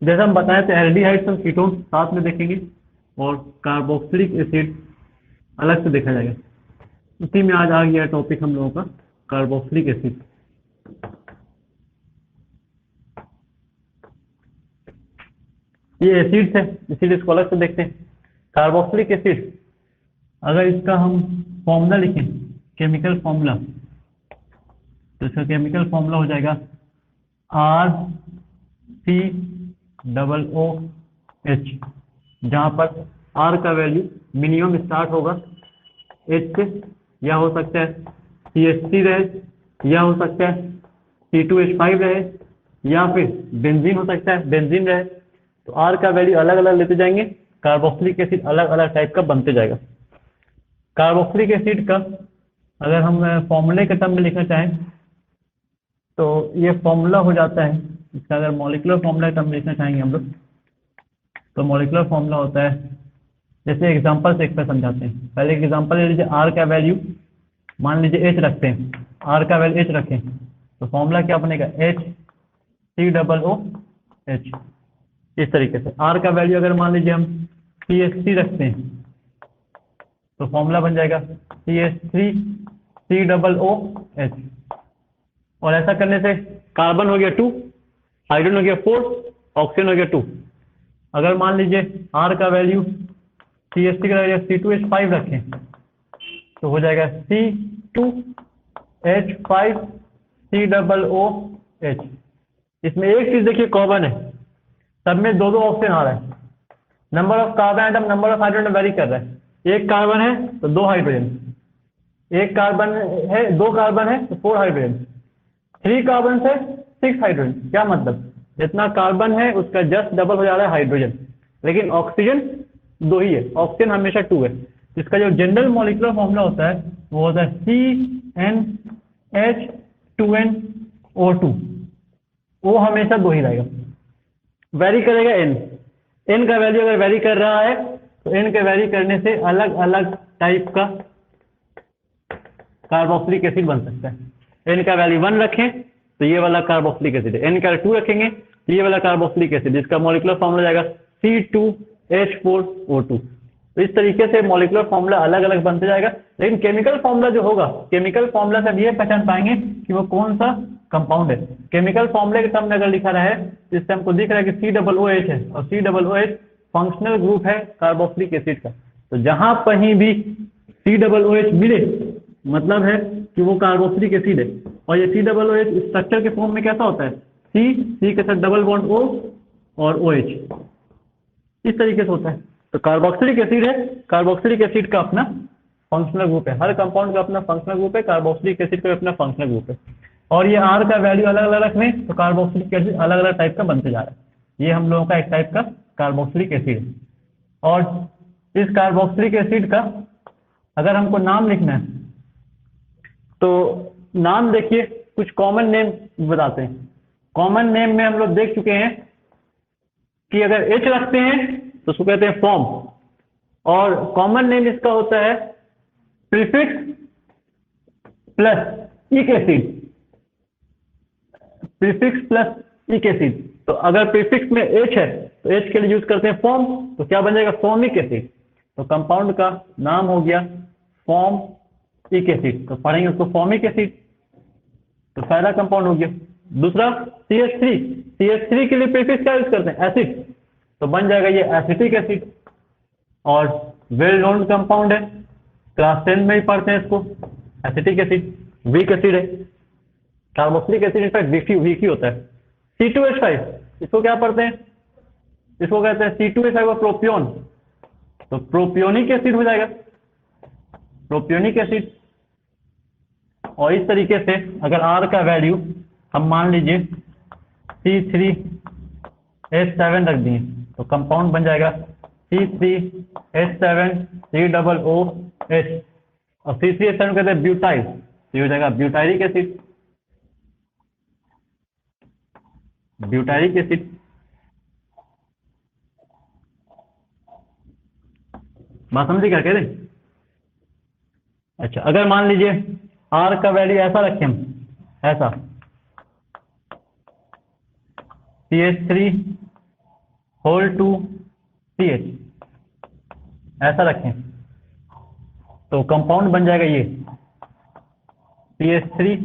जैसे हम बताए थे एल्डिहाइड्स और कीटोन साथ में देखेंगे और कार्बोक्सिलिक एसिड अलग से देखा जाएगा। इसी में आज आ गया टॉपिक हम लोगों का कार्बोक्सिलिक एसिड। ये एसिड है, इसीलिए इसको अलग से देखते हैं। कार्बोक्सिलिक एसिड अगर इसका हम फॉर्मूला लिखें, केमिकल फॉर्मूला, तो इसका केमिकल फॉर्मूला हो जाएगा RCOOH, जहां पर R का वैल्यू मिनिमम स्टार्ट होगा H से, या हो सकता है CH3 रहे, या हो सकता है C2H5 रहे, या फिर बेंजीन हो सकता है, बेंजीन रहे। तो R का वैल्यू अलग अलग लेते जाएंगे, कार्बोक्सिलिक एसिड अलग अलग टाइप का बनते जाएगा। कार्बोक्सिलिक एसिड का अगर हम फॉर्मूले के टर्म में लिखना चाहें तो ये फॉर्मूला हो जाता है इसका। अगर मॉलिक्यूलर फॉर्मूला के टर्म में लिखना चाहेंगे हम लोग तो मॉलिक्यूलर फॉर्मूला होता है, जैसे एग्जांपल से एक पे समझाते हैं। पहले एग्जांपल ले लीजिए, R का वैल्यू मान लीजिए H रखते हैं, R का वैल्यू H रखें तो फॉर्मूला क्या बनेगा, HCOOH। इस तरीके से R का वैल्यू अगर मान लीजिए हम CH3 रखते हैं तो फॉर्मूला बन जाएगा CH3COOH। और ऐसा करने से कार्बन हो गया 2, हाइड्रोजन हो गया 4, ऑक्सीजन हो गया 2। अगर मान लीजिए R का वैल्यू CH3 का वैल्यू C2H5 रखें तो हो जाएगा C2H5COOH। इसमें एक चीज देखिए कॉमन है, सब में दो दो ऑप्शन आ रहा है। Number of carbon atom number of hydrogen very कर रहा है। एक कार्बन है तो 2 हाइड्रोजन, एक कार्बन है 2 कार्बन है तो 4 हाइड्रोजन, 3 कार्बन से 6 हाइड्रोजन। क्या मतलब, जितना कार्बन है उसका जस्ट डबल हो जा रहा है हाइड्रोजन, लेकिन ऑक्सीजन 2 ही है, ऑक्सीजन हमेशा 2 है। इसका जो जनरल मॉलिक्यूलर फॉर्मूला होता है वो होता है CnH2nO2। वो हमेशा 2 ही रहेगा, वेरी करेगा n का वैल्यू अगर वेरी कर रहा है तो n के वेरी करने से अलग अलग टाइप का कार्बोक्सिलिक एसिड बन सकता है। n का वैल्यू 1 रखें तो ये वाला कार्बोक्सिलिक एसिड है, n का 2 रखेंगे तो ये वाला कार्बोक्सिलिक एसिड, जिसका मॉलिक्यूलर फॉर्मूला जाएगा C2H4O2। तो इस तरीके से मॉलिक्यूलर फॉर्मूला अलग अलग बनते जाएगा, लेकिन केमिकल फॉर्मूला जो होगा, केमिकल फॉर्मूला से हम ये पहचान पाएंगे कि वो कौन सा कंपाउंड है। केमिकल फॉर्मूले के टर्म में अगर लिखा रहा है तो इससे हमको दिख रहा है कि COOH है, और COOH फंक्शनल ग्रुप है कार्बोक्सिलिक एसिड का। तो जहां कहीं भी COOH मिले मतलब है कि वो कार्बोक्सिलिक एसिड है। और ये COOH स्ट्रक्चर के फॉर्म में कैसा होता है, C के साथ डबल बॉन्ड O और OH, इस तरीके से होता है। तो कार्बोक्सिलिक एसिड है, कार्बोक्सिलिक एसिड का अपना फंक्शनल ग्रुप है, हर कंपाउंड का अपना फंक्शनल ग्रुप है, कार्बोक्सिलिक एसिड का अपना फंक्शनल ग्रुप है। और ये R का वैल्यू अलग अलग रखने तो कार्बोक्सिलिक एसिड अलग अलग टाइप का बनते जा रहा है। ये हम लोगों का एक टाइप का कार्बोक्सिलिक एसिड है। और इस कार्बोक्सिलिक एसिड का अगर हमको नाम लिखना है तो नाम देखिए, कुछ कॉमन नेम बताते हैं। कॉमन नेम में हम लोग देख चुके हैं कि अगर H रखते हैं तो उसको कहते हैं फॉर्म, और कॉमन नेम इसका होता है प्रीफिक्स प्लस इक एसिड, प्रीफिक्स प्लस इक एसिड। तो अगर प्रीफिक्स में H है तो H के लिए यूज करते हैं फॉर्म, तो क्या बन जाएगा, फॉर्मिक एसिड। तो कंपाउंड का नाम हो गया फॉर्मिक एसिड, तो पढ़ेंगे उसको फॉर्मिक एसिड, तो पहला कंपाउंड हो गया। दूसरा CH3 के लिए प्रीफिक्स क्या यूज करते हैं, एसिड, तो बन जाएगा ये एसिटिक एसिड, और वेल नोन कंपाउंड है, क्लास 10 में ही पढ़ते हैं इसको, एसिटिक एसिड। वीक एसिड है, कार्बोक्सिलिक एसिड इनफैक्ट वीक ही होता है। C2H5 इसको क्या पढ़ते हैं, इसको कहते हैं C2H5 और प्रोपियोन, तो प्रोपियोनिक एसिड हो जाएगा, प्रोपियोनिक एसिड। और इस तरीके से अगर R का वैल्यू हम मान लीजिए C3H7 रख दिए तो कंपाउंड बन जाएगा C3H7COOH, और C3H7 कहते हैं ब्यूटाइल, तो ये हो जाएगा ब्यूटाइरिक एसिड, ब्यूटाइरिक एसिड। बात समझिए क्या कह रहे हैं। अच्छा, अगर मान लीजिए R का वैल्यू ऐसा रखें हम, ऐसा CH3 whole to C H, ऐसा रखें तो कंपाउंड बन जाएगा ये CH3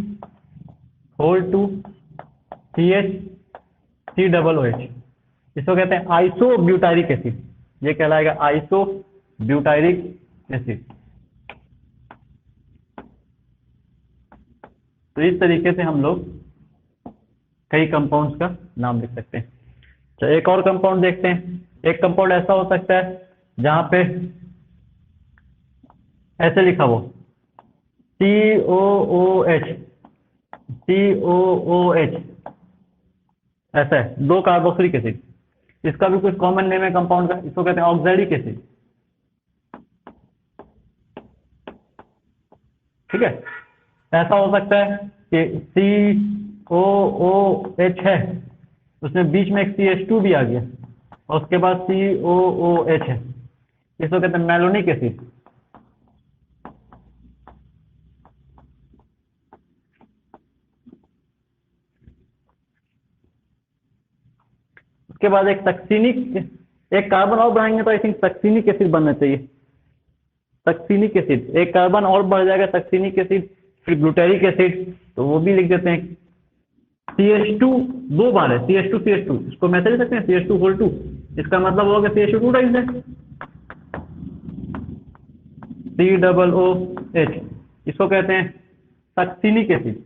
whole to CH COOH। इसको कहते हैं आइसोब्यूटारिक एसिड, ये कहलाएगा आइसोब्यूटारिक एसिड। तो इस तरीके से हम लोग कई कंपाउंड्स का नाम लिख सकते हैं। तो एक और कंपाउंड देखते हैं। एक कंपाउंड ऐसा हो सकता है जहां पे ऐसे लिखा हो COOH, COOH, ऐसा है, 2 कार्बोक्सिलिक एसिड। इसका भी कुछ कॉमन नेम है कंपाउंड का, इसको कहते हैं ऑक्सैलिक एसिड। ठीक है, ऐसा हो सकता है कि COOH है, उसमें बीच में एक CH2 भी आ गया और उसके बाद COOH है, इसको कहते हैं मैलोनिक एसिड। उसके बाद एक सक्सीनिक, एक कार्बन और बढ़ाएंगे तो आई थिंक सक्सीनिक एसिड बनना चाहिए। सक्सीनिक एसिड, एक कार्बन और बढ़ जाएगा सक्सीनिक एसिड, फिर ग्लूटेरिक एसिड, तो वो भी लिख देते हैं। CH2 2 बार है, CH2, इसको मैसेज लिख सकते हैं CH2 होल 2, इसका मतलब होगा CH2 2 टाइम्स है, COOH, इसको कहते हैं सक्सीनिक एसिड।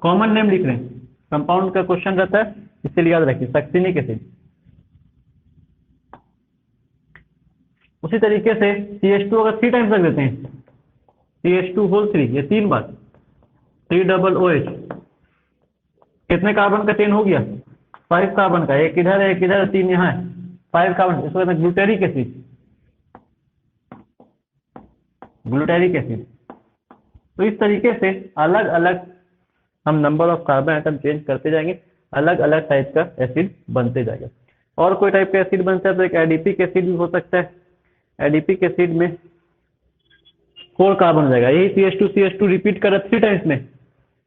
कॉमन नेम लिख रहे हैं, कंपाउंड का क्वेश्चन रहता है, इसलिए याद रखिए सक्सीनिक एसिड। उसी तरीके से CH2 अगर 3 टाइम्स रख देते हैं, CH2 होल 3, ये 3 बार, COOH, कितने कार्बन का चेन हो गया? 5 कार्बन का, एक इधर है, एक इधर है, 3 यहाँ है, 5 कार्बन, इसको कहते हैं ग्लूटेरिक एसिड। Glutaric acid. तो इस तरीके से अलग अलग हम number of carbon atom change करते जाएंगे, अलग अलग टाइप का एसिड बनते जाएगा। और कोई टाइप का एसिड बनता है तो एक एडिपिक एसिड भी हो सकता है। एडिपिक एसिड में 4 कार्बन हो जाएगा, यही CH2 रिपीट कर 3 टाइम्स में,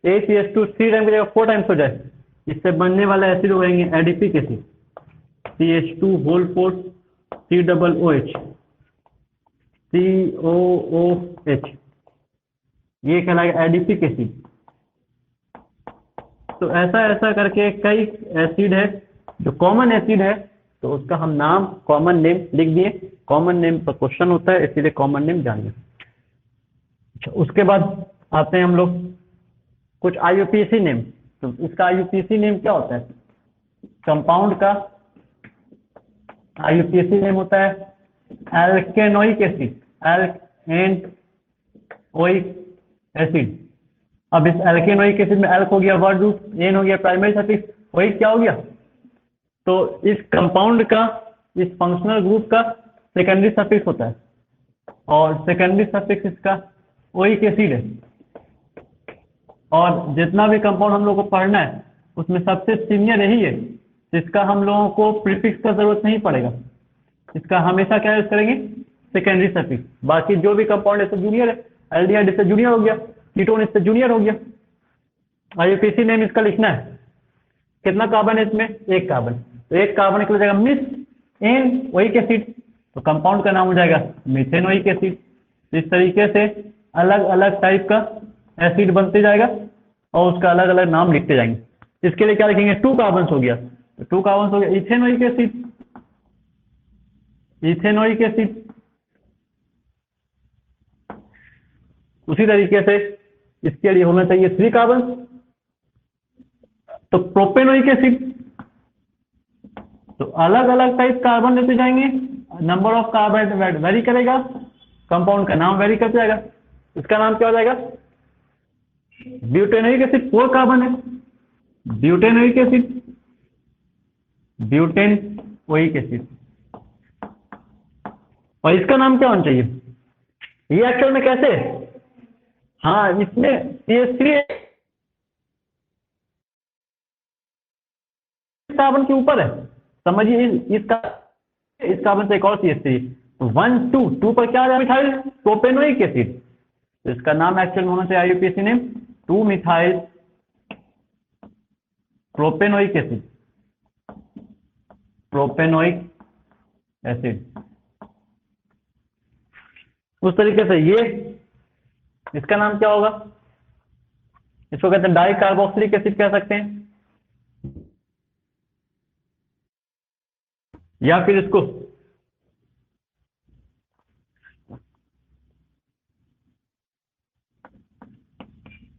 यही CH2 3 टाइम की जगह 4 टाइम्स हो जाए, इससे बनने वाला एसिड हो जाएंगे adipic acid. CH2 whole 4 COOH, COOH, ये कहलाएगा एडिपिक एसिड। तो ऐसा ऐसा करके कई एसिड है जो कॉमन एसिड है, तो उसका हम नाम कॉमन नेम लिख दिए। कॉमन नेम पर क्वेश्चन होता है, इसीलिए कॉमन नेम जानिए। अच्छा, उसके बाद आते हैं हम लोग कुछ IUPAC नेम। तो इसका IUPAC नेम क्या होता है? कंपाउंड का IUPAC नेम होता है एल्केनोइक एसिड, एल्केनोइक एसिड। अब इस एल्केनोइक एसिड में एल्क हो गया वर्ड रूट, एन हो गया प्राइमरी सफिक्स, वही क्या हो गया? तो इस कंपाउंड का, इस फंक्शनल ग्रुप का सेकेंडरी सफिक्स होता है, और सेकेंडरी सफिक्स इसका ओइक एसिड है। और जितना भी कंपाउंड हम लोग को पढ़ना है उसमें सबसे सीनियर यही है, जिसका हम लोगों को प्रीफिक्स का जरूरत नहीं पड़ेगा, इसका हमेशा क्या यूज करेंगे? Secondary suffix. बाकी जो भी कंपाउंड है जूनियर है, एल्डिहाइड इससे जूनियर हो गया, कीटोन इससे जूनियर हो गया। IUPAC नेम इसका लिखना है। कितना कार्बन है इसमें? 1 कार्बन, तो 1 कार्बन निकल जाएगा मिस एन ओइक एसिड, तो कंपाउंड का नाम हो जाएगा मिथेनोइक एसिड। इस तरीके से अलग अलग टाइप का एसिड बनते जाएगा और उसका अलग अलग नाम लिखते जाएंगे। इसके लिए क्या लिखेंगे? 2 कार्बन हो गया, तो 2 कार्बन हो गया इथेनोइक एसिड, इथेनोइक एसिड। उसी तरीके से इसके लिए होना चाहिए 3 कार्बन, तो प्रोपेनोइक एसिड। तो अलग अलग टाइप कार्बन लेते जाएंगे, नंबर ऑफ कार्बन वेरी करेगा, कंपाउंड का नाम वेरी करते जाएगा। इसका नाम क्या हो जाएगा? Butanoic acid. 4 कार्बन है, ब्यूटेनोइक एसिड, ब्यूटेनोइक एसिड। और इसका नाम क्या होना चाहिए? ये एक्चुअल में कैसे है? हाँ, इसमें CH3 कार्बन के ऊपर है, समझिए। इसका इस कार्बन से एक और CH3, 1 2 2 पर क्या आ जाए? Methyl propanoic acid. तो इसका नाम एक्चुअल में होना चाहिए IUPAC name 2 methyl propanoic acid, propanoic acid. उस तरीके से ये, इसका नाम क्या होगा? इसको कहते हैं डाई कार्बोक्सिलिक एसिड कह सकते हैं, या फिर इसको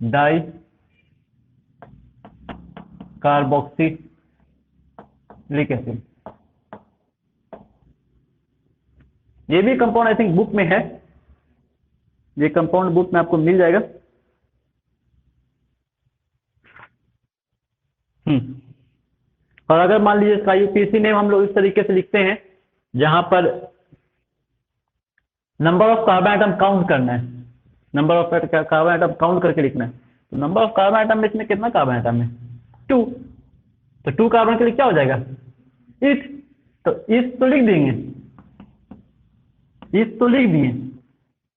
डाई कार्बोक्सिलिक एसिड। ये भी कंपाउंड आई थिंक बुक में है, ये कंपाउंड बुक में आपको मिल जाएगा। और अगर मान लीजिए इसका यूपीएससी नेम हम लोग इस तरीके से लिखते हैं, जहां पर number of carbon atom count करना है, number of carbon atom count करके लिखना है, तो नंबर ऑफ कार्बन आइटम में इसमें कितना कार्बन आइटम है? 2। तो 2 कार्बन के लिए क्या हो जाएगा? इथ। तो इस तो लिख देंगे, इस तो लिख दिए,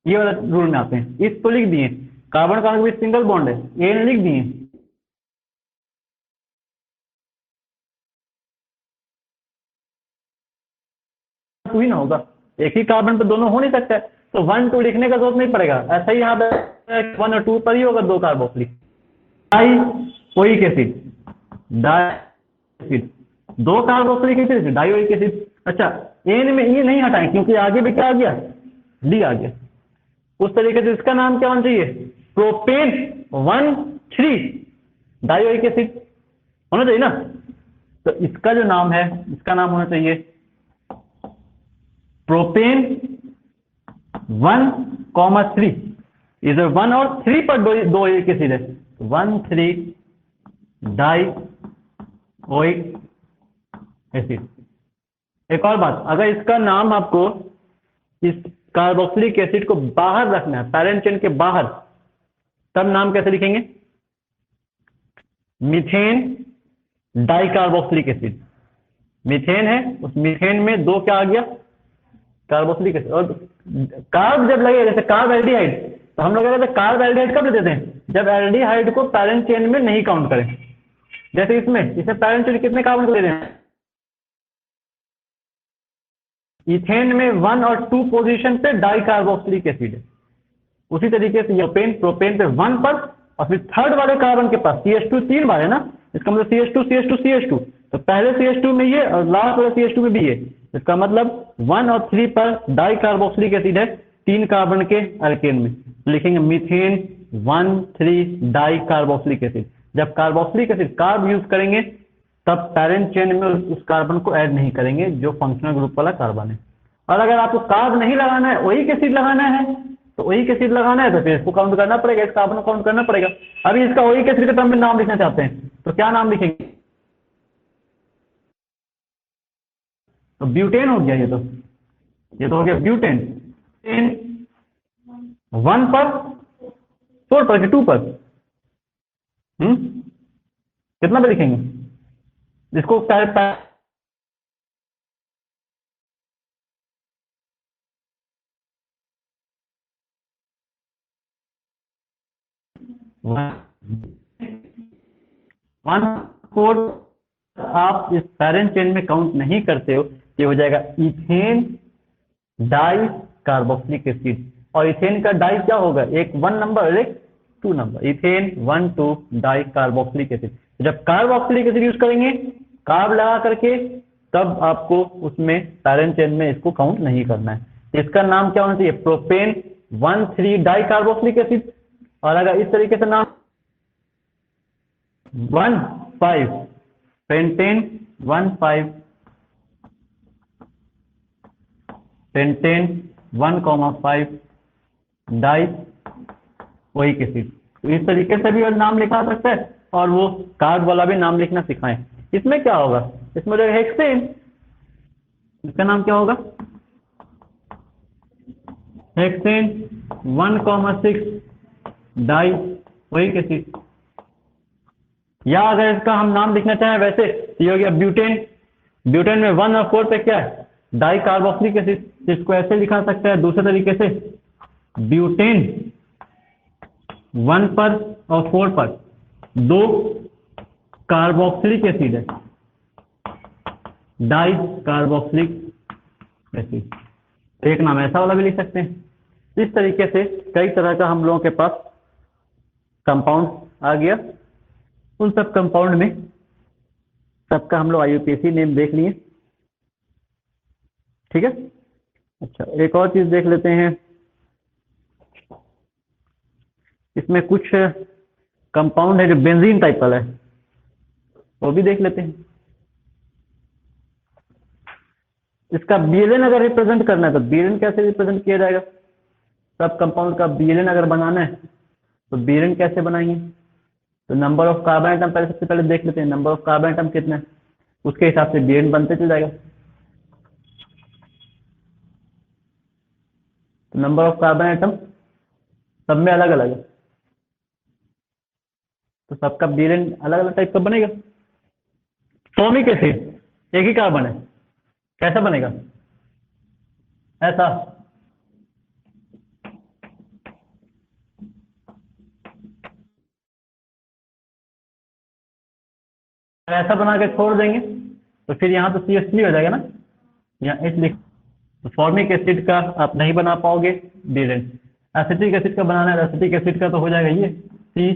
ये वाला रूल में आते हैं, इस तो लिख दिए, कार्बन कार्बन के बीच सिंगल बॉन्ड है, एन लिख दिए, टू ही ना होगा, एक ही कार्बन पे दोनों हो नहीं सकता है, तो 1 2 लिखने का जरूरत नहीं पड़ेगा, ऐसा ही यहाँ पे 1 और 2 पर ही होगा 2 carboxylic. Dioic acid, diacid, 2 carboxylic acid, dioic acid. अच्छा, एन में ई नहीं हटाएं क्योंकि आगे भी क्या आ गया? डी आ गया। उस तरीके से इसका नाम क्या होना चाहिए? प्रोपेन 1,3 डाइओइक एसिड होना चाहिए ना। तो इसका जो नाम है, इसका नाम होना चाहिए प्रोपेन 1,3। इधर 1 और 3 पर दो एक एसिड है, 1,3 डाइओइक एसिड। एक और बात, अगर इसका नाम आपको इस कार्बोक्सिलिक एसिड को बाहर रखना है, पैरेंट चेन के बाहर, तब नाम कैसे लिखेंगे? Methane dicarboxylic acid. मीथेन है, उस मीथेन में 2 क्या आ गया? Carboxylic acid. और कार्ब जब लगे, जैसे कार्ब एल्डिहाइड, तो हम लोग कहते हैं कार्ब एल्डिहाइड कब देते हैं? जब एल्डिहाइड को पैरेंट चेन में नहीं काउंट करें। जैसे इसमें पैरेंट चेन कितने कार्बन ले रहे हैं? इथेन में 1 और 2 पोजीशन पे डाइकार्बोक्सिलिक एसिड है। उसी तरीके से प्रोपेन पे 1 पर, और फिर थर्ड वाले कार्बन के पास CH2 3 बार है ना, इसका मतलब CH2 CH2 CH2, तो पहले CH2 में ये और लास्ट वाले CH2 में भी ये, इसका मतलब 1 और 3 पर डाइकार्बोक्सिलिक एसिड है 3 कार्बन के अल्केन में। लिखेंगे मीथेन 1,3 डाइकार्बोक्सिलिक एसिड। जब कार्बोक्सिलिक एसिड कार्ब यूज करेंगे तब पैरेंट चेन में उस कार्बन को ऐड नहीं करेंगे जो फंक्शनल ग्रुप वाला कार्बन है। और अगर आपको कार्ब नहीं लगाना है, वही एसिड लगाना है, तो वही एसिड लगाना है तो फिर इसको काउंट करना पड़ेगा, इस कार्बन को काउंट करना पड़ेगा। अभी इसका वही एसिड के टर्म में नाम लिखना चाहते हैं, तो क्या नाम लिखेंगे? तो ब्यूटेन हो गया, ये तो हो गया ब्यूटेन। 1 पर, 4 पर, 2 पर, कितना पे लिखेंगे इसको? वन फोर्थ आप इस पैरेंट चेन में काउंट नहीं करते हो, ये हो जाएगा इथेन डाई कार्बोक्सिलिक एसिड। और इथेन का डाई क्या होगा? एक 1 नंबर और एक 2 number, ethane 1,2 di carboxylic acid. जब कार्बोक्सिलिक एसिड यूज करेंगे कार्ब लगा करके, तब आपको उसमें पैरेंट चेन में इसको काउंट नहीं करना है। इसका नाम क्या होना चाहिए? Propane 1,3 di carboxylic acid. और अगर इस तरीके से नाम 1,5 pentane 1,5 pentane 1,5 die oic acid, तो इस तरीके से भी नाम लिखा सकता है। और वो कार्ब वाला भी नाम लिखना सिखाएं। इसमें क्या होगा? इसमें जो हेक्सेन, इसका नाम क्या होगा? Hexane 1,6 die oic acid. या अगर इसका हम नाम लिखना चाहें वैसे, तो ये हो गया ब्यूटेन। ब्यूटेन में 1 और 4 पे क्या है? Di carboxylic acid. इसको ऐसे लिखा सकता है दूसरे तरीके से, ब्यूटेन 1 पर और 4 पर 2 कार्बोक्सिलिक एसिड है, डाई कार्बोक्सिलिक एसिड। एक नाम ऐसा वाला भी लिख सकते हैं। इस तरीके से कई तरह का हम लोगों के पास कंपाउंड आ गया। उन सब कंपाउंड में सबका हम लोग IUPAC नेम देख लिए, ठीक है। अच्छा, एक और चीज देख लेते हैं, इसमें कुछ कंपाउंड है जो बेंजीन टाइप वाला है, वो भी देख लेते हैं। इसका BLN अगर रिप्रेजेंट करना है तो BLN कैसे रिप्रेजेंट किया जाएगा? सब कंपाउंड का BLN अगर बनाना है तो BLN कैसे बनाएंगे? तो नंबर ऑफ कार्बन आइटम पहले, सबसे पहले देख लेते हैं नंबर ऑफ कार्बन आइटम कितने हैं, उसके हिसाब से BLN बनते चल जाएगा। तो नंबर ऑफ कार्बन आइटम सब में अलग अलग है, तो सबका BLN अलग अलग टाइप का बनेगा। फॉर्मिक एसिड एक ही कार्बन है, कैसा बनेगा? ऐसा, ऐसा बना के छोड़ देंगे तो फिर यहाँ तो CH3 हो जाएगा ना, यहाँ H लिख। तो फॉर्मिक एसिड का आप नहीं बना पाओगे BLN। एसिटिक एसिड का बनाना है, एसिटिक एसिड का तो हो जाएगा ये C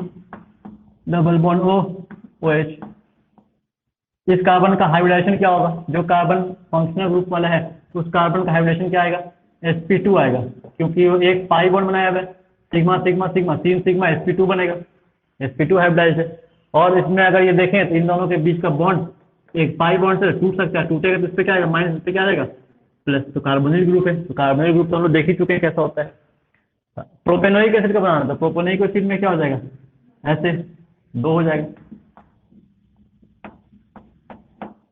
double bond O OH। इस कार्बन का हाइब्रिडाइजेशन क्या होगा? जो कार्बन फंक्शनल ग्रुप वाला है उस कार्बन का हाइब्रिडाइजेशन क्या आएगा? sp2 आएगा, क्योंकि वो एक पाई बॉन्ड बनाया हुआ है, sigma sigma sigma 3 sigma sp2 बनेगा, sp2 हाइब्रिडाइज है। और इसमें अगर ये देखें तो इन दोनों के बीच का बॉन्ड एक पाई बॉन्ड से टूट सकता है, टूटेगा तो इस पे क्या आएगा? माइनस, इस पे क्या आएगा? प्लस। तो कार्बोनिल ग्रुप है, तो कार्बोनिल ग्रुप तो हम लोग देख ही चुके हैं कैसा होता है। प्रोपेनोइक एसिड का बनाना था, प्रोपेनोइक एसिड में क्या हो जाएगा? ऐसे दो हो जाएगा,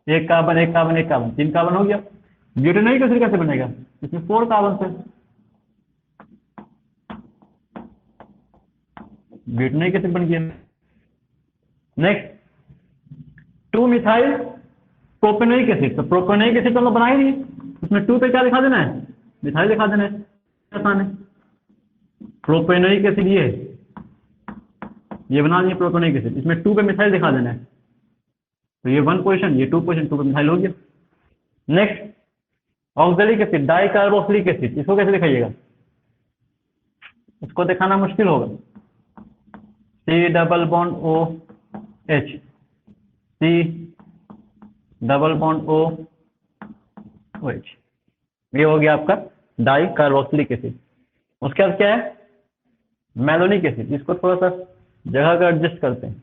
एक कार्बन एक कार्बन एक कार्बन, 3 कार्बन हो गया। ब्यूटेनोइक एसिड कैसे बनेगा? इसमें 4 कार्बन है, ब्यूटेनोइक एसिड बन गया। नेक्स्ट 2 मिथाइल प्रोपेनोइक एसिड, तो प्रोपेनोइक एसिड तो हम लोग बना ही नहीं, उसमें 2 पे क्या दिखा देना है? मिथाइल दिखा देना है, आसान है। प्रोपेनोइक एसिड ये बना दिए प्रोपेनोइक एसिड, इसमें 2 पे मिथाइल दिखा देना है, तो ये 1 पोजीशन, ये 2 पोजीशन, 2 पे मिथाइल हो गया। Next oxalic acid, di carboxylic acid, इसको कैसे दिखाइएगा? इसको दिखाना मुश्किल होगा। C double bond O H, C double bond O OH, ये हो गया आपका डाई कार्बोक्सिलिक एसिड। उसके बाद क्या है? मैलोनिक एसिड, इसको थोड़ा सा जगह का एडजस्ट करते हैं।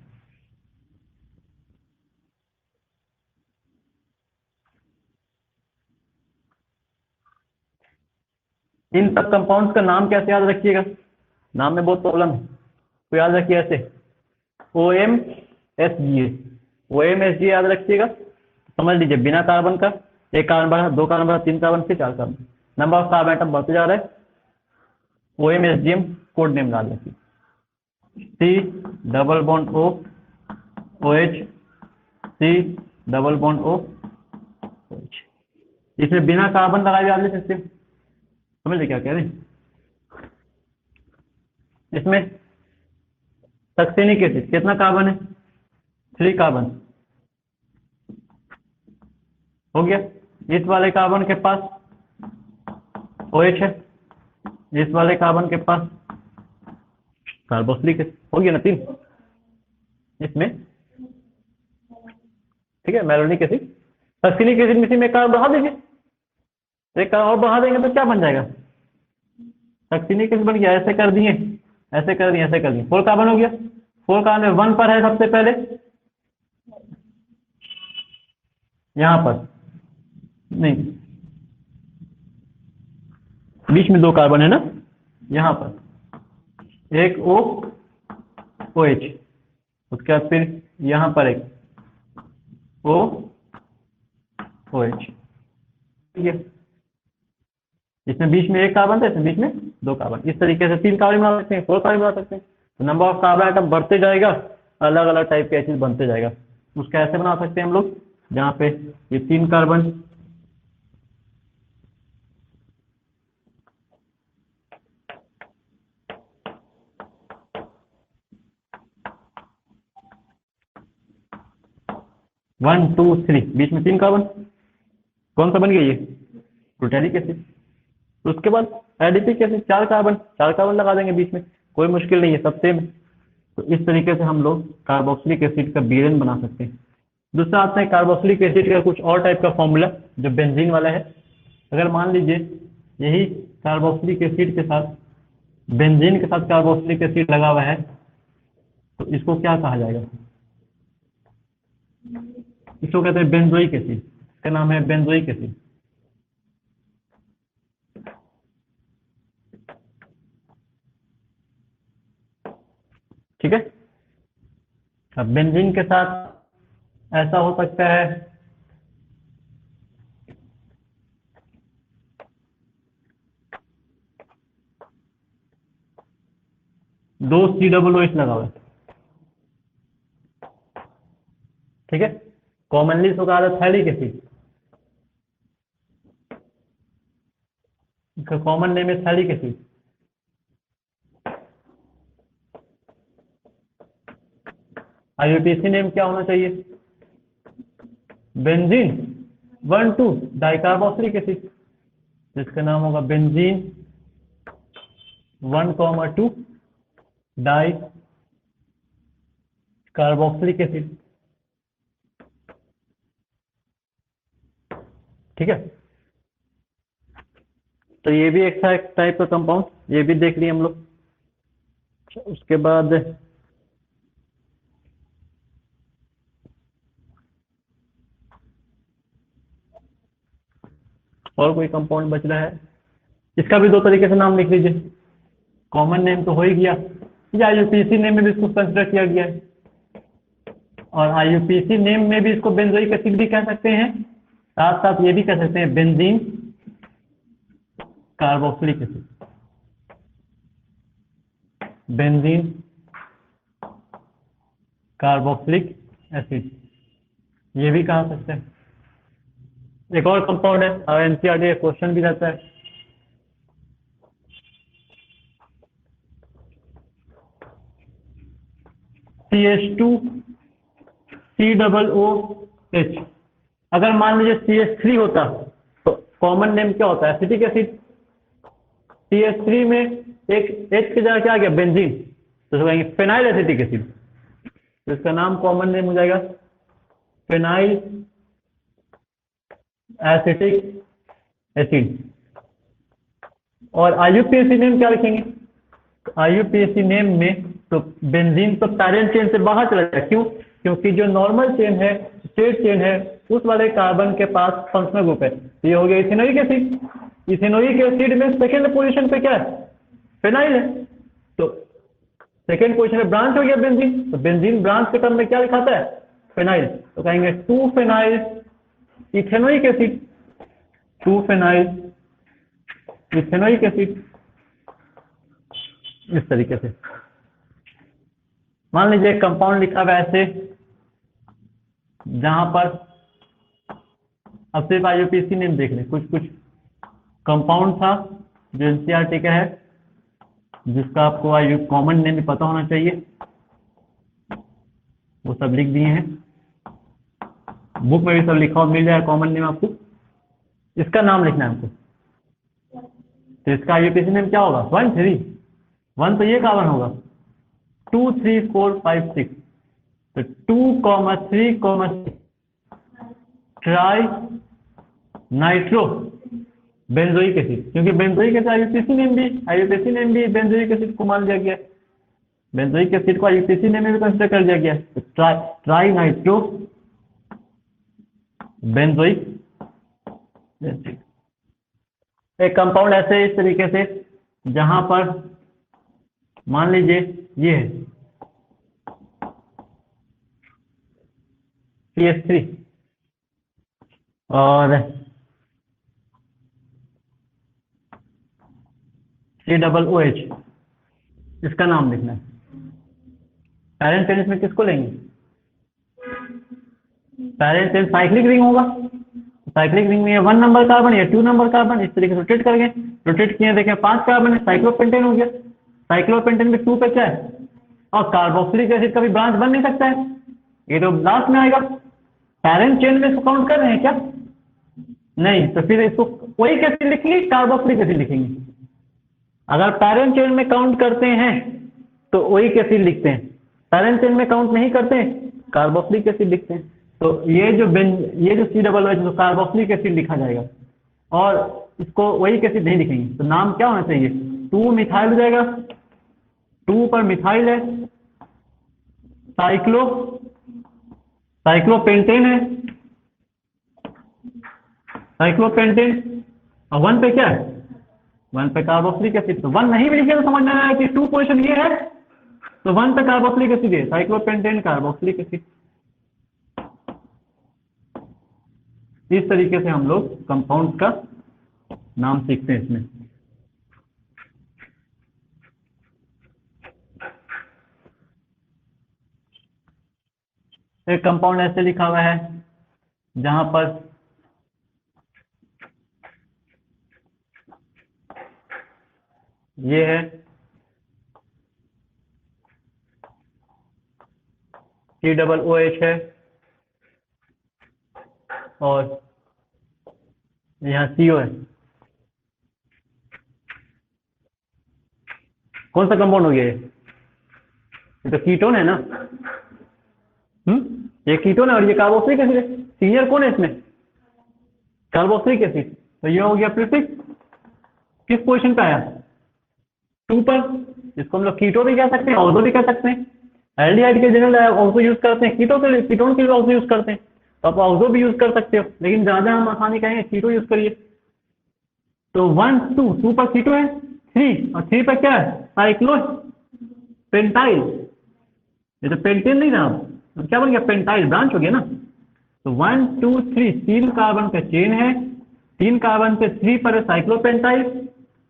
इन सब कंपाउंड्स का नाम कैसे याद रखिएगा? नाम में बहुत प्रॉब्लम है, तो याद रखिए ऐसे OMSGA, OMSGA याद रखिएगा। समझ लीजिए बिना कार्बन का एक कार्बन बढ़ा, 2 कार्बन बढ़ा, 3 कार्बन, फिर 4 carbon, number of carbon atom बढ़ते जा रहा है। OMSGM कोड नेम डाल रखिए, C double bond O OH, C double bond O OH। इसमें बिना कार्बन लगाए भी आप ले सकते हैं, समझ लीजिए क्या कह रहे हैं। इसमें सक्सेनिक एसिड कितना कार्बन है? 3 कार्बन हो गया। इस वाले कार्बन के पास OH है, इस वाले कार्बन के पास कार्बोक्सिलिक एसिड, हो गया ना 3 इसमें, ठीक है। मैलोनिक एसिड, सक्सेनिक एसिड में इसी में कार्बन बढ़ा दीजिए, एक कार्बन और बढ़ा देंगे तो क्या बन जाएगा? सक्सेनिक एसिड बन गया, ऐसे कर दिए, ऐसे कर दिए, ऐसे कर दिए, 4 कार्बन हो गया। 4 कार्बन में 1 पर है सबसे पहले, यहाँ पर नहीं, बीच में 2 कार्बन है ना, यहाँ पर एक O OH, उसके बाद फिर यहाँ पर एक O OH, ठीक है। इसमें बीच में 1 कार्बन था, इसमें बीच में 2 कार्बन, इस तरीके से 3 कार्बन बना सकते हैं, 4 कार्बन बना सकते हैं। तो नंबर ऑफ कार्बन आइटम बढ़ते जाएगा, अलग अलग टाइप के एसिड बनते जाएगा। उसका ऐसे बना सकते हैं हम लोग, जहाँ पे ये 3 कार्बन, 1 2 3, बीच में 3 कार्बन, कौन सा बन गया ये? Glutaric acid. उसके बाद एडिपिक एसिड, 4 कार्बन, 4 कार्बन लगा देंगे बीच में, कोई मुश्किल नहीं है, सब सेम है। तो इस तरीके से हम लोग कार्बोक्सिलिक एसिड का बीरेन बना सकते हैं। दूसरा आता है कार्बोक्सिलिक एसिड का कुछ और टाइप का फॉर्मूला जो बेंजीन वाला है। अगर मान लीजिए यही कार्बोक्सिलिक एसिड के साथ बेंजीन के साथ कार्बोक्सिलिक एसिड लगा हुआ है, तो इसको क्या कहा जाएगा? इसको कहते हैं बेंजोइक एसिड। इसका नाम है बेंजोइक एसिड। ठीक है। अब बेंजीन के साथ ऐसा हो सकता है 2 COOH लगा हुआ है। ठीक है। कॉमनली इसको कहा जाता है थायलिक एसिड। इसका कॉमन नेम है थायलिक एसिड। IUPAC नेम क्या होना चाहिए? बेंजीन 1 2 डाइकार्बोक्सिलिक एसिड, जिसका नाम होगा बेंजीन 1,2 डाई कार्बोक्सिलिक एसिड। ठीक है। तो ये भी एक टाइप का कंपाउंड, ये भी देख लिए हम लोग। उसके बाद और कोई कंपाउंड बच रहा है, इसका भी 2 तरीके से नाम लिख लीजिए। कॉमन नेम तो हो ही गया, या IUPAC नेम में भी इसको कंसिडर किया गया है, और IUPAC नेम में भी इसको बेंजोइक एसिड भी कह सकते हैं, साथ साथ ये भी कह सकते हैं benzene carboxylic acid. Benzene carboxylic acid ये भी कहा सकते हैं। एक और कंपाउंड है, और NCERT क्वेश्चन भी रहता है, CH2COOH। अगर मान लीजिए CH3 होता तो कॉमन नेम क्या होता है? Acetic acid. CH3 में एक H की जगह क्या आ गया? बेंजीन, तो इसको कहेंगे फेनाइल एसिटिक एसिड। तो इसका नाम कॉमन नेम हो जाएगा फेनाइल एसिटिक एसिड। और IUPAC नेम क्या लिखेंगे? IUPAC नेम में तो बेंजीन तो पैरेंट चेन से बाहर चला जाएगा। क्यों? क्योंकि जो नॉर्मल चेन है, स्ट्रेट चेन है, उस वाले कार्बन के पास फंक्शनल ग्रुप है। तो ये हो गया इथेनोइक एसिड। इथेनोइक एसिड में सेकेंड पोजीशन पे क्या है? फेनाइल है। तो सेकेंड पोजीशन में ब्रांच हो गया बेंजीन, तो बेंजीन ब्रांच के टर्म में क्या लिखाता है? फेनाइल। तो कहेंगे 2 phenyl ethanoic acid, 2 phenyl ethanoic acid. इस तरीके से मान लीजिए एक कंपाउंड लिखा हुआ है ऐसे, जहां पर अब सिर्फ IUPAC नेम देख लें। कुछ कुछ कंपाउंड था जो NCERT का है, जिसका आपको कॉमन नेम भी पता होना चाहिए, वो सब लिख दिए हैं। बुक में भी सब लिखा हुआ मिल जाएगा कॉमन नेम आपको। इसका नाम लिखना है आपको। तो इसका IUPAC नेम क्या होगा? 1 3 1 तो ये कार्बन होगा, 2 3 4 5 6, तो 2 3 6 ट्राई नाइट्रो बेंजोइक एसिड। क्योंकि बेंजोइक एसिड IUPAC नेम भी बेंजोइक एसिड को मान लिया गया। बेंजोइक एसिड को IUPAC नेम में भी कंसिडर कर लिया गया। तो ट्राई नाइट्रो बेंजोइक एसिड। एक कंपाउंड ऐसे इस तरीके से, जहां पर मान लीजिए ये है CH3 और COOH, इसका नाम लिखना है। पैरेंट चेन इसमें किसको लेंगे? पैरेंट चेन साइक्लिक रिंग होगा। साइक्लिक रिंग में 1 नंबर कार्बन या 2 नंबर कार्बन, इस तरीके से रोटेट करेंगे। रोटेट किए, देखें 5 कार्बन है, साइक्लोपेंटेन हो गया। साइक्लोपेंटेन में 2 पे क्या है? और कार्बोक्सिलिक एसिड का भी ब्रांच बन नहीं सकता है, ये तो लास्ट में आएगा। पैरेंट चेन में इसको काउंट कर रहे हैं क्या? नहीं, तो फिर इसको वही कैसे लिखेंगे, कार्बोक्सिलिक एसिड लिखेंगे। अगर पैरेंट चेन में काउंट करते हैं तो वही एसिड लिखते हैं, पैरेंट चेन में काउंट नहीं करते हैं कार्बोक्सिलिक एसिड लिखते हैं। तो ये जो C तो कार्बोक्सिलिक एसिड लिखा जाएगा, और इसको वही एसिड नहीं लिखेंगे। तो नाम क्या होना चाहिए, 2 मिथाइल हो जाएगा, 2 पर मिथाइल है, साइक्लोपेंटेन है, साइक्लोपेंटेन, और 1 पे क्या है, 1 पे कार्बोक्सिलिक एसिड। तो 1 नहीं भी लिखे तो समझ में आया कि 2 पोजीशन ये है, तो 1 पे कार्बोक्सिलिक एसिड है, साइक्लोपेंटेन कार्बोक्सिलिक एसिड। इस तरीके से हम लोग कंपाउंड का नाम सीखते हैं इसमें। एक कंपाउंड ऐसे लिखा हुआ है जहां पर ये है COOH है, और यहाँ CO है। कौन सा कंपाउंड हो गया ये तो कीटोन है ना। ये कीटोन है और ये कार्बोक्सिलिक एसिड है। सीनियर कौन है इसमें, कार्बोक्सिलिक एसिड। तो ये हो गया प्रीफिक्स, किस पोजीशन पे आया, 2 पर। इसको हम लोग कीटो भी कह सकते हैं, ऑल्सो भी कह सकते हैं। एल्डिहाइड के जनरल ऑल्सो यूज करते हैं, कीटोन के लिए ऑल्सो यूज करते हैं, तो आप ऑल्सो भी यूज कर सकते हो, लेकिन ज्यादा हम आसानी कहेंगे कीटो यूज करिए। तो 1 2 पर कीटो है, 3 और 3 पर क्या है, साइक्लोपेंटाइल। ये तो पेंटेन नहीं था, अब क्या बन गया, पेंटाइल ब्रांच हो गया ना। तो 1 2 3 3 कार्बन का चेन है, 3 कार्बन पे 3 पर है साइक्लोपेंटाइल,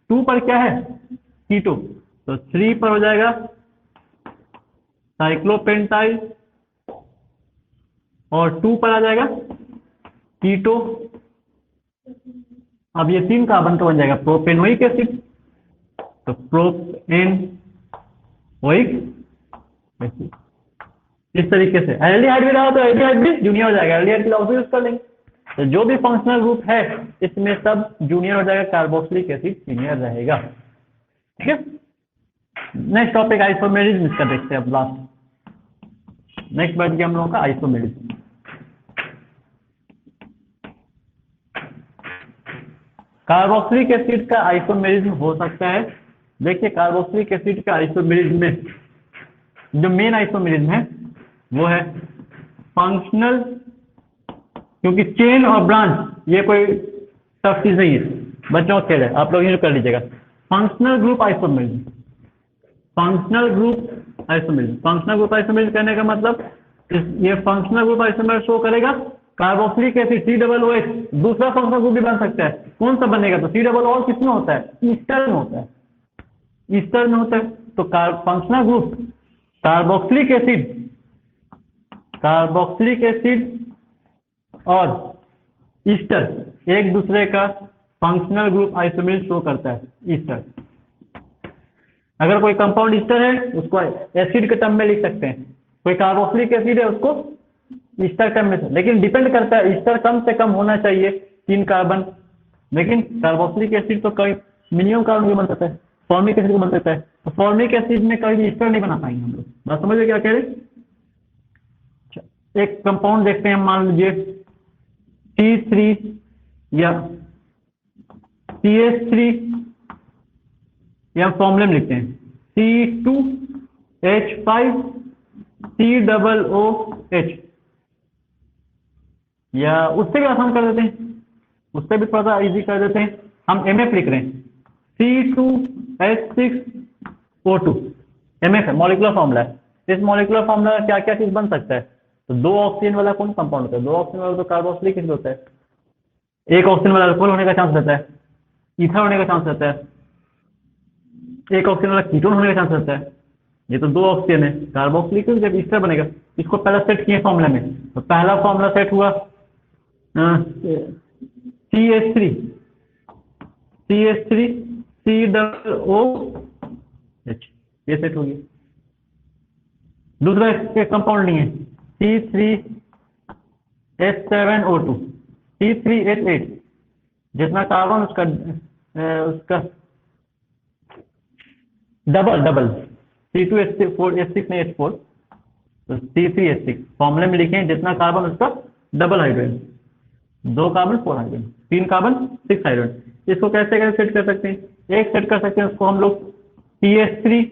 2 पर क्या है, कीटो। तो 3 पर हो जाएगा साइक्लोपेंटाइल, और 2 पर आ जाएगा कीटो। अब ये 3 कार्बन का बन जाएगा प्रोपेनोइक एसिड। तो प्रोपेनोइक एसिड। इस तरीके से एल्डिहाइड भी रहा तो एल्डिहाइड भी जूनियर हो जाएगा, एल्डिहाइड के लिए ऑल्सो यूज कर लेंगे। तो जो भी फंक्शनल ग्रुप है इसमें सब जूनियर हो जाएगा, कार्बोक्सिलिक एसिड सीनियर रहेगा। ठीक है, नेक्स्ट टॉपिक आइसोमेरिज्म इसका देखते हैं अब लास्ट। नेक्स्ट बैठ गया हम लोगों का आइसोमेरिज्म। कार्बोक्सिलिक एसिड का आइसोमेरिज्म हो सकता है। देखिए कार्बोक्सिलिक एसिड का आइसोमेरिज्म में जो मेन आइसोमेरिज्म है वो है फंक्शनल, क्योंकि चेन और ब्रांच ये कोई टफ चीज नहीं है, बच्चों का खेल है, आप लोग ये कर लीजिएगा। Functional group isomerism, functional group isomerism, functional group isomerism कहने का मतलब ये फंक्शनल ग्रुप आइसोमेरिज्म शो करेगा कार्बोक्सिलिक एसिड COOH दूसरा फंक्शनल ग्रुप भी बन सकता है। कौन सा बनेगा, तो COO किसमें होता है, ईस्टर में होता है, ईस्टर में होता है। तो फंक्शनल ग्रुप कार्बोक्सिलिक एसिड और ईस्टर एक दूसरे का फंक्शनल ग्रुप आइसोमेरिज्म शो करता है, ईस्टर। अगर कोई कंपाउंड ईस्टर है उसको एसिड के टर्म में लिख सकते हैं, कोई कार्बोक्सिलिक एसिड है उसको ईस्टर टर्म में, लेकिन डिपेंड करता है ईस्टर कम से कम होना चाहिए 3 कार्बन, लेकिन कार्बोक्सिलिक एसिड तो कई मिनिमम कार्बन भी बन सकता है, फॉर्मिक एसिड बन सकता है। तो फॉर्मिक एसिड में कभी ईस्टर नहीं बना पाएंगे हम लोग, बात समझ क्या कह रहे। एक कंपाउंड देखते हैं, मान लीजिए C3 या CH3 या फॉर्मूले लिखते हैं C2H5COOH, या उससे भी आसान कर देते हैं, उससे भी थोड़ा सा इजी कर देते हैं, हम MF लिख रहे हैं C2H6O2। MF है, मॉलिक्यूलर फॉर्मूला है। इस मॉलिक्यूलर फॉर्मूला का क्या क्या चीज बन सकता है, तो 2 ऑक्सीजन वाला कौन कंपाउंड होता है, 2 ऑक्सीजन वाला तो कार्बोक्सिलिक एसिड होता है, 1 ऑक्सीजन वाला अल्कोहल होने का चांस रहता है, ईथर होने का चांस रहता है, 1 ऑक्सीजन वाला कीटोन होने का चांस रहता है। ये तो 2 ऑक्सीजन है, कार्बोक्सिलिक एसिड जब ईस्टर बनेगा, इसको पहला सेट किए फॉर्मूला में, तो पहला फॉर्मूला सेट हुआ CH3 COOH, ये सेट हो गया। दूसरा कंपाउंड नहीं है H7O2 C3H8, जितना कार्बन उसका डबल C2H4 नहीं H4, तो C3H6 फॉर्मूले में लिखे हैं जितना कार्बन उसका double hydrogen, 2 carbon 4 hydrogen, 3 carbon 6 hydrogen. इसको कैसे कैसे सेट कर सकते हैं? एक सेट कर सकते हैं उसको हम लोग CH3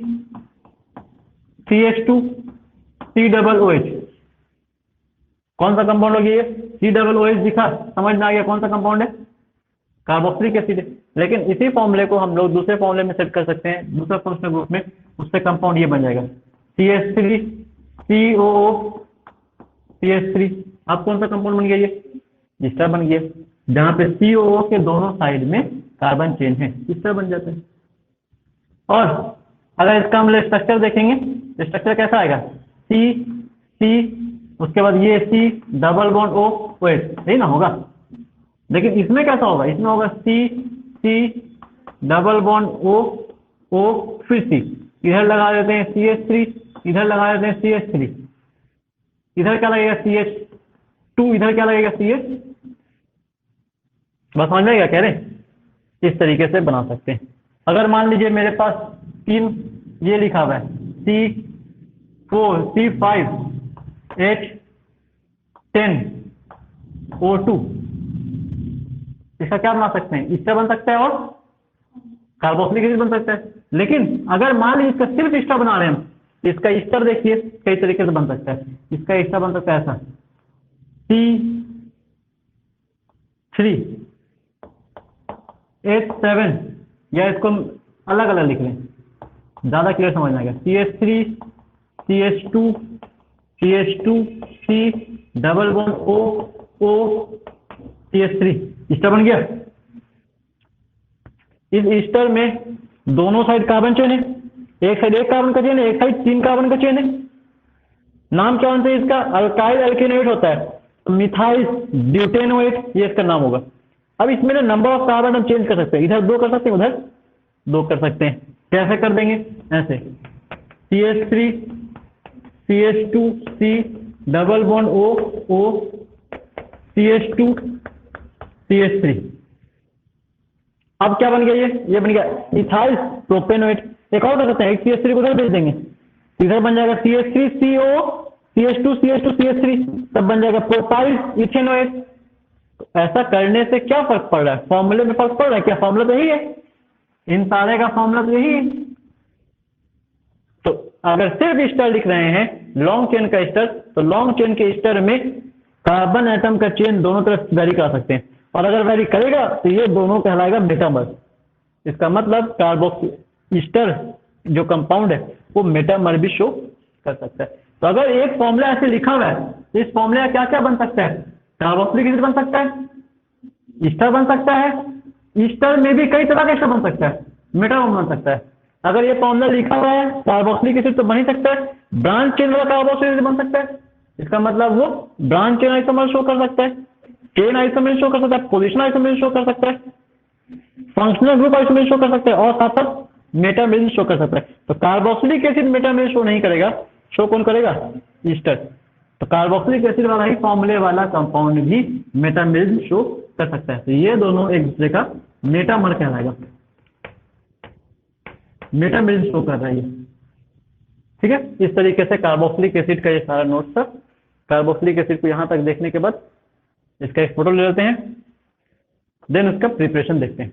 CH2 COOH। कौन सा कंपाउंड हो गया ये? COOH दिखा, समझ में आ गया कौन सा कंपाउंड है? कार्बोक्सिलिक एसिड है। लेकिन इसी फॉर्मूले को हम लोग दूसरे फॉर्मूले में सेट कर सकते हैं, दूसरा फंक्शनल ग्रुप में, उससे कंपाउंड ये बन जाएगा CH3 COO CH3। अब कौन सा कंपाउंड बन गया ये? इस्टर बन गया, जहां पे COO के दोनों साइड में कार्बन चेन है, इस्टर बन जाता है। और अगर इसका हम स्ट्रक्चर देखेंगे, स्ट्रक्चर कैसा आएगा? C उसके बाद ये C डबल बॉन्ड OH, यही ना होगा। लेकिन इसमें कैसा होगा? इसमें होगा C डबल बॉन्ड O फिर C, इधर लगा देते हैं CH3, इधर लगा देते हैं CH3, इधर क्या लगेगा CH2, इधर क्या लगेगा CH। बस समझ में क्या कह रहे हैं? इस तरीके से बना सकते हैं। अगर मान लीजिए मेरे पास 3 ये लिखा हुआ है C4 C5H10O2, इसका क्या बना सकते हैं? इसका बन सकता है और कार्बोक्सिलिक एसिड बन सकता है। लेकिन अगर मान लीजिए इसका सिर्फ ईस्टर बना रहे हैं हम, इसका ईस्टर देखिए कई तरीके से बन सकता है। इसका ईस्टर बन सकता है ऐसा C3H7, या इसको अलग अलग लिख लें, ज्यादा क्लियर समझ में आएगा। CH3 CH2 CH2 C double bond O CH3, Easter बन गया। इस ईस्टर में दोनों साइड कार्बन चेन है, एक साइड 1 कार्बन का चेन है, एक साइड 3 कार्बन का चेन है। नाम क्या होता है इसका? अल्काइल एल्केनोइड होता है, मिथाइल ब्यूटेनोएट, ये इसका नाम होगा। अब इसमें ना नंबर ऑफ कार्बन हम चेंज कर सकते हैं, इधर 2 कर सकते हैं, उधर 2 कर सकते हैं। कैसे कर देंगे? ऐसे CH3 CH2 C double bond O CH2 CH3। अब क्या बन गया ये बन गया इथाइल प्रोपेनोएट। एक और कर सकते हैं, एक CH3 को उधर भेज देंगे, इधर बन जाएगा CH3 CO CH2 CH3, तब बन जाएगा प्रोपाइल इथेनोएट। ऐसा करने से क्या फर्क पड़ रहा है? फॉर्मूले में फर्क पड़ रहा है क्या? फॉर्मूला तो यही है, इन सारे का फॉर्मूला तो यही है। तो अगर सिर्फ ईस्टर लिख रहे हैं, लॉन्ग चेन का ईस्टर, तो लॉन्ग चेन के ईस्टर में कार्बन एटम का चेन दोनों तरफ वेरी कर सकते हैं, और अगर वेरी करेगा तो ये दोनों कहलाएगा मेटामर। इसका मतलब कार्बोक्सिल ईस्टर जो कंपाउंड है वो मेटामर भी शो कर सकता है। तो अगर एक फॉर्मूला ऐसे लिखा हुआ है, तो इस फॉर्मूला क्या क्या बन सकता है? कार्बोक्सिलिक एसिड बन सकता है, ईस्टर बन सकता है, ईस्टर में भी कई तरह का ईस्टर बन सकता है, मेटामर बन सकता है। अगर ये फॉर्मूला लिखा हुआ है कार्बोक्सिलिक एसिड तो बन ही सकता है, ब्रांच चेन वाला कार्बोक्सिलिक एसिड बन सकता है, इसका मतलब वो ब्रांच चेन आइसोमर शो कर सकता है, चेन आइसोमर शो कर सकता है, पोजिशन आइसोमर शो कर सकता है, फंक्शनल ग्रुप आइसोमर शो कर सकता है, और साथ साथ मेटामेरिज्म शो कर सकता है। तो कार्बोक्सिलिक एसिड मेटामेरिज्म शो नहीं करेगा, शो कौन करेगा? ईस्टर। तो कार्बोक्सिलिक एसिड वाला ही फॉर्मूले वाला कंपाउंड भी मेटामेरिज्म शो कर सकता है। तो ये दोनों एक दूसरे का मेटामर कहलाएगा, मेटामेरिज्म शो कर रहा है ये। ठीक है, इस तरीके से कार्बोक्सिलिक एसिड का ये सारा नोट्स था। कार्बोक्सिलिक एसिड को यहां तक देखने के बाद इसका एक फोटो ले लेते हैं, देन उसका प्रिपरेशन देखते हैं।